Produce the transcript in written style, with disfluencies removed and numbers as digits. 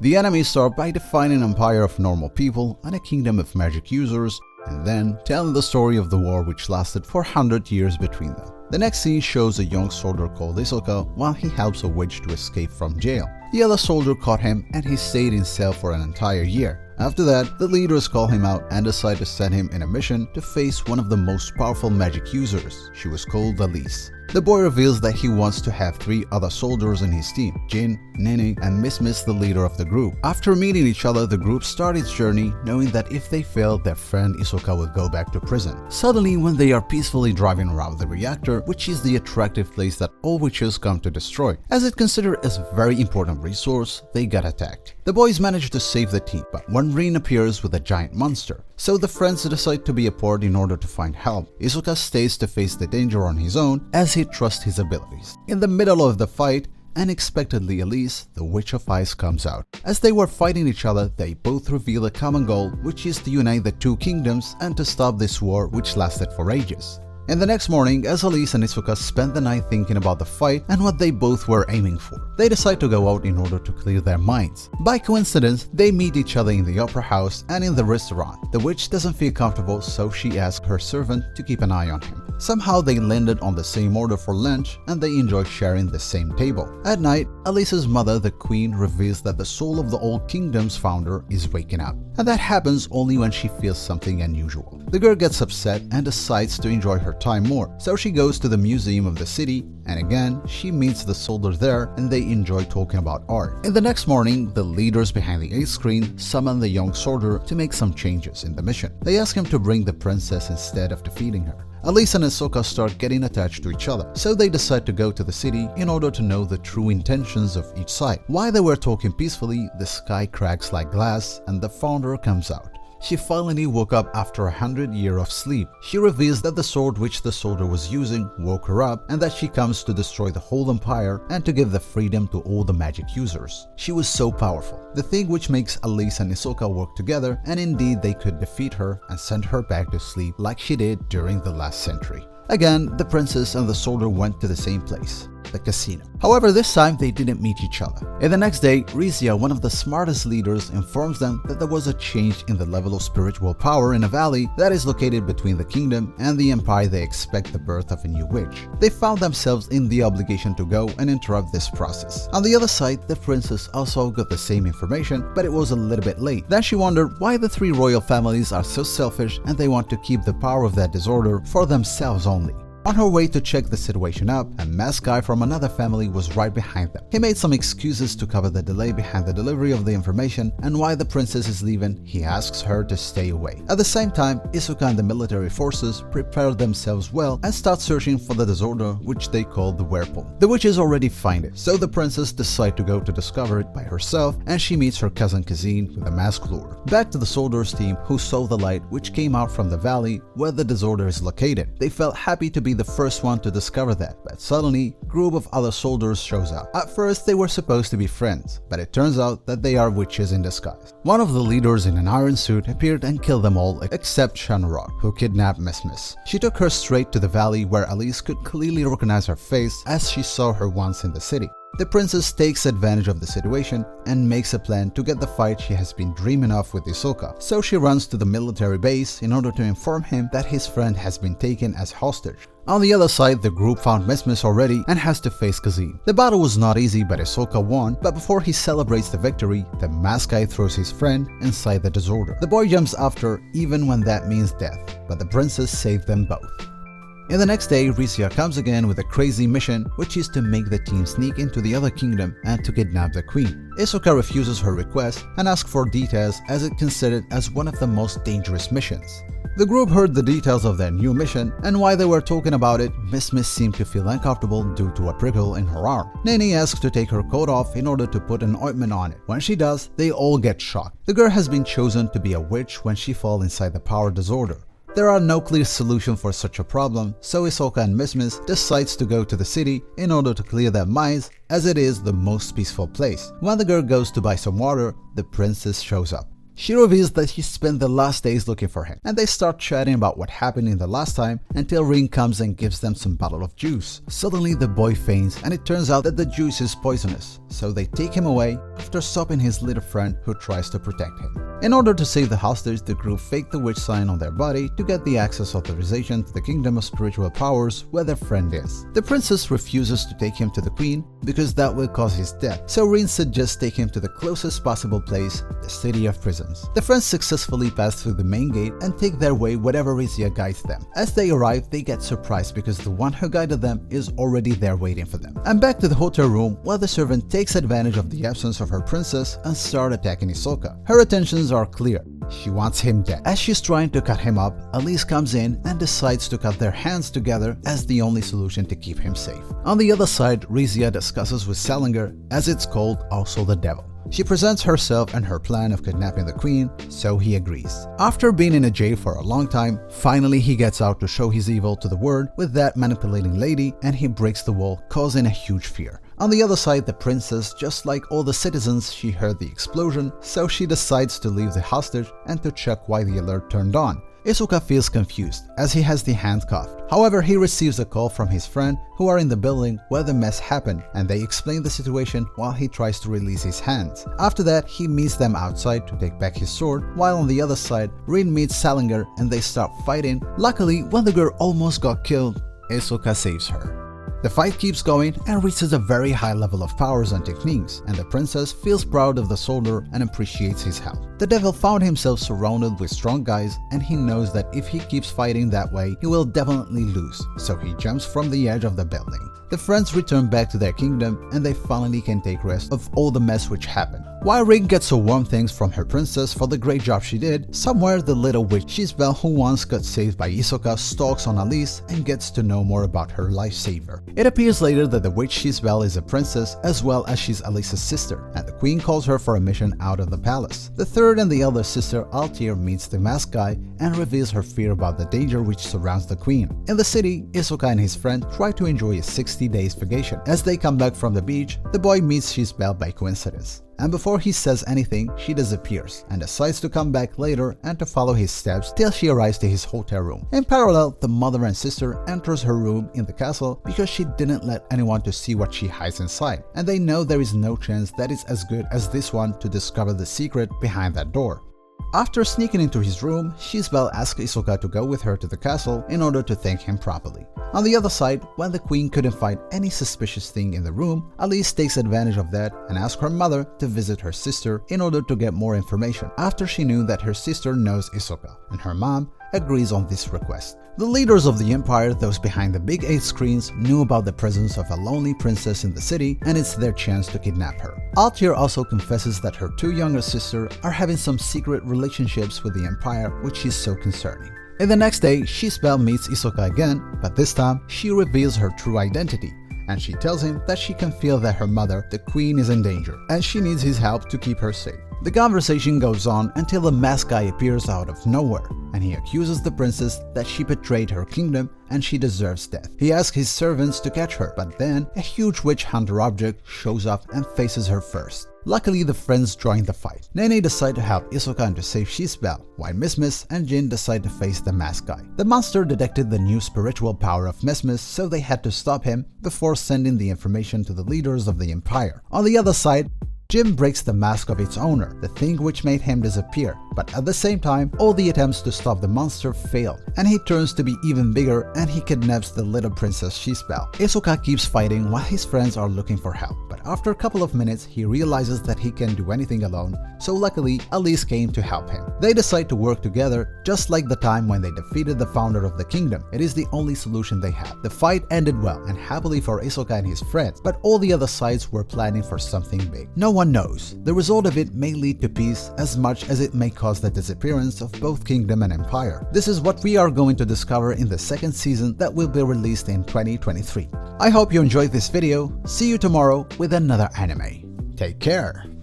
The enemies start by defining an empire of normal people and a kingdom of magic users, and then telling the story of the war which lasted for 100 years between them. The next scene shows a young soldier called Iska while he helps a witch to escape from jail. The other soldier caught him and he stayed in cell for an entire year. After that, the leaders call him out and decide to send him in a mission to face one of the most powerful magic users. She was called Alice. The boy reveals that he wants to have 3 other soldiers in his team, Jin, Nene, and Miss, the leader of the group. After meeting each other, the group start its journey, knowing that if they fail, their friend Iska will go back to prison. Suddenly, when they are peacefully driving around the reactor, which is the attractive place that all witches come to destroy, as it considered as a very important resource, they got attacked. The boys manage to save the team, but one Rin appears with a giant monster. So the friends decide to be apart in order to find help. Iska stays to face the danger on his own as he trusts his abilities. In the middle of the fight, unexpectedly Alice, the Witch of Ice, comes out. As they were fighting each other, they both reveal a common goal, which is to unite the 2 kingdoms and to stop this war which lasted for ages. And the next morning, as Alice and Iska spend the night thinking about the fight and what they both were aiming for, they decide to go out in order to clear their minds. By coincidence, they meet each other in the opera house and in the restaurant. The witch doesn't feel comfortable, so she asks her servant to keep an eye on him. Somehow they landed on the same order for lunch and they enjoy sharing the same table. At night, Alice's mother, the queen, reveals that the soul of the old kingdom's founder is waking up. And that happens only when she feels something unusual. The girl gets upset and decides to enjoy her time more, so she goes to the museum of the city, and again she meets the soldiers there and they enjoy talking about art. In the next morning, the leaders behind the 8th screen summon the young soldier to make some changes in the mission. They ask him to bring the princess instead of defeating her. Alice and Iska start getting attached to each other, so they decide to go to the city in order to know the true intentions of each side. While they were talking peacefully, the sky cracks like glass and the founder comes out. She finally woke up after 100 years of sleep. She reveals that the sword which the soldier was using woke her up and that she comes to destroy the whole empire and to give the freedom to all the magic users. She was so powerful, the thing which makes Alice and Iska work together, and indeed they could defeat her and send her back to sleep like she did during the last century. Again, the princess and the soldier went to the same place, the casino. However, this time they didn't meet each other. And the next day, Rizia, one of the smartest leaders, informs them that there was a change in the level of spiritual power in a valley that is located between the kingdom and the empire. They expect the birth of a new witch. They found themselves in the obligation to go and interrupt this process. On the other side, the princess also got the same information, but it was a little bit late. Then she wondered why the 3 royal families are so selfish and they want to keep the power of that disorder for themselves only. On her way to check the situation up, a masked guy from another family was right behind them. He made some excuses to cover the delay behind the delivery of the information, and while the princess is leaving, he asks her to stay away. At the same time, Iska and the military forces prepare themselves well and start searching for the disorder which they call the Whirlpool. The witches already find it, so the princess decides to go to discover it by herself, and she meets her cousin Kazine with a masked lure. Back to the soldiers team who saw the light which came out from the valley where the disorder is located. They felt happy to be the first one to discover that, but suddenly a group of other soldiers shows up. At first they were supposed to be friends, but it turns out that they are witches in disguise. One of the leaders in an iron suit appeared and killed them all except Shanrock, who kidnapped Miss. She took her straight to the valley where Alice could clearly recognize her face as she saw her once in the city. The princess takes advantage of the situation and makes a plan to get the fight she has been dreaming of with Iska. So she runs to the military base in order to inform him that his friend has been taken as hostage. On the other side, the group found Miss already and has to face Kazine. The battle was not easy, but Iska won, but before he celebrates the victory, the masked guy throws his friend inside the disorder. The boy jumps after, even when that means death, but the princess saved them both. In the next day, Rizia comes again with a crazy mission, which is to make the team sneak into the other kingdom and to kidnap the queen. Iska refuses her request and asks for details as it considered as one of the most dangerous missions. The group heard the details of their new mission, and while they were talking about it, Miss seemed to feel uncomfortable due to a prickle in her arm. Nene asks to take her coat off in order to put an ointment on it. When she does, they all get shocked. The girl has been chosen to be a witch when she falls inside the power disorder. There are no clear solution for such a problem, so Iska and Miss decides to go to the city in order to clear their minds, as it is the most peaceful place. When the girl goes to buy some water, the princess shows up. She reveals that he spent the last days looking for him, and they start chatting about what happened in the last time until Rin comes and gives them some bottle of juice. Suddenly the boy faints, and it turns out that the juice is poisonous, so they take him away after stopping his little friend who tries to protect him. In order to save the hostage, the group fake the witch sign on their body to get the access authorization to the Kingdom of Spiritual Powers where their friend is. The princess refuses to take him to the queen because that will cause his death, so Rin suggests take him to the closest possible place, the City of Prisons. The friends successfully pass through the main gate and take their way wherever Rizia guides them. As they arrive, they get surprised because the one who guided them is already there waiting for them. And back to the hotel room where the servant takes advantage of the absence of her princess and starts attacking Hisoka. Her intentions are clear. She wants him dead. As she's trying to cut him up, Elise comes in and decides to cut their hands together as the only solution to keep him safe. On the other side, Rizia discusses with Salinger, as it's called also the devil. She presents herself and her plan of kidnapping the queen, so he agrees. After being in a jail for a long time, finally he gets out to show his evil to the world with that manipulating lady, and he breaks the wall, causing a huge fear. On the other side, the princess, just like all the citizens, she heard the explosion, so she decides to leave the hostage and to check why the alert turned on. Isuka feels confused, as he has the hand cuffed. However, he receives a call from his friend who are in the building where the mess happened, and they explain the situation while he tries to release his hands. After that, he meets them outside to take back his sword, while on the other side, Rin meets Salinger and they start fighting. Luckily, when the girl almost got killed, Isuka saves her. The fight keeps going and reaches a very high level of powers and techniques, and the princess feels proud of the soldier and appreciates his help. The devil found himself surrounded with strong guys, and he knows that if he keeps fighting that way, he will definitely lose, so he jumps from the edge of the building. The friends return back to their kingdom, and they finally can take rest of all the mess which happened. While Rin gets so warm thanks from her princess for the great job she did, somewhere the little witch Shizbel, who once got saved by Hisoka, stalks on Elise and gets to know more about her lifesaver. It appears later that the witch Shizbel is a princess, as well as she's Elise's sister, and the queen calls her for a mission out of the palace. The third and the elder sister, Altair, meets the masked guy and reveals her fear about the danger which surrounds the queen. In the city, Hisoka and his friend try to enjoy a 60 days vacation. As they come back from the beach, the boy meets Shizbel by coincidence. And before he says anything, she disappears and decides to come back later and to follow his steps till she arrives to his hotel room. In parallel, the mother and sister enters her room in the castle because she didn't let anyone to see what she hides inside, and they know there is no chance that it's as good as this one to discover the secret behind that door. After sneaking into his room, Shizbel asks Hisoka to go with her to the castle in order to thank him properly. On the other side, when the queen couldn't find any suspicious thing in the room, Elise takes advantage of that and asks her mother to visit her sister in order to get more information, after she knew that her sister knows Hisoka, and her mom agrees on this request. The leaders of the empire, those behind the big 8 screens, knew about the presence of a lonely princess in the city, and it's their chance to kidnap her. Altair also confesses that her 2 younger sisters are having some secret relationships with the empire, which is so concerning. In the next day, Shizbel meets Hisoka again, but this time she reveals her true identity, and she tells him that she can feel that her mother, the queen, is in danger, and she needs his help to keep her safe. The conversation goes on until the masked guy appears out of nowhere, and he accuses the princess that she betrayed her kingdom and she deserves death. He asks his servants to catch her, but then a huge witch hunter object shows up and faces her first. Luckily, the friends join the fight. Nene decide to help Hisoka and to save Shizbel, while Mismis and Jin decide to face the masked guy. The monster detected the new spiritual power of Mismis, so they had to stop him before sending the information to the leaders of the empire. On the other side, Jim breaks the mask of its owner, the thing which made him disappear, but at the same time, all the attempts to stop the monster failed, and he turns to be even bigger and he kidnaps the little princess Shizbel. Hisoka keeps fighting while his friends are looking for help, but after a couple of minutes, he realizes that he can't do anything alone, so luckily, Elise came to help him. They decide to work together, just like the time when they defeated the founder of the kingdom. It is the only solution they have. The fight ended well and happily for Hisoka and his friends, but all the other sides were planning for something big. No one knows. The result of it may lead to peace as much as it may cause the disappearance of both kingdom and empire. This is what we are going to discover in the second season that will be released in 2023. I hope you enjoyed this video. See you tomorrow with another anime. Take care!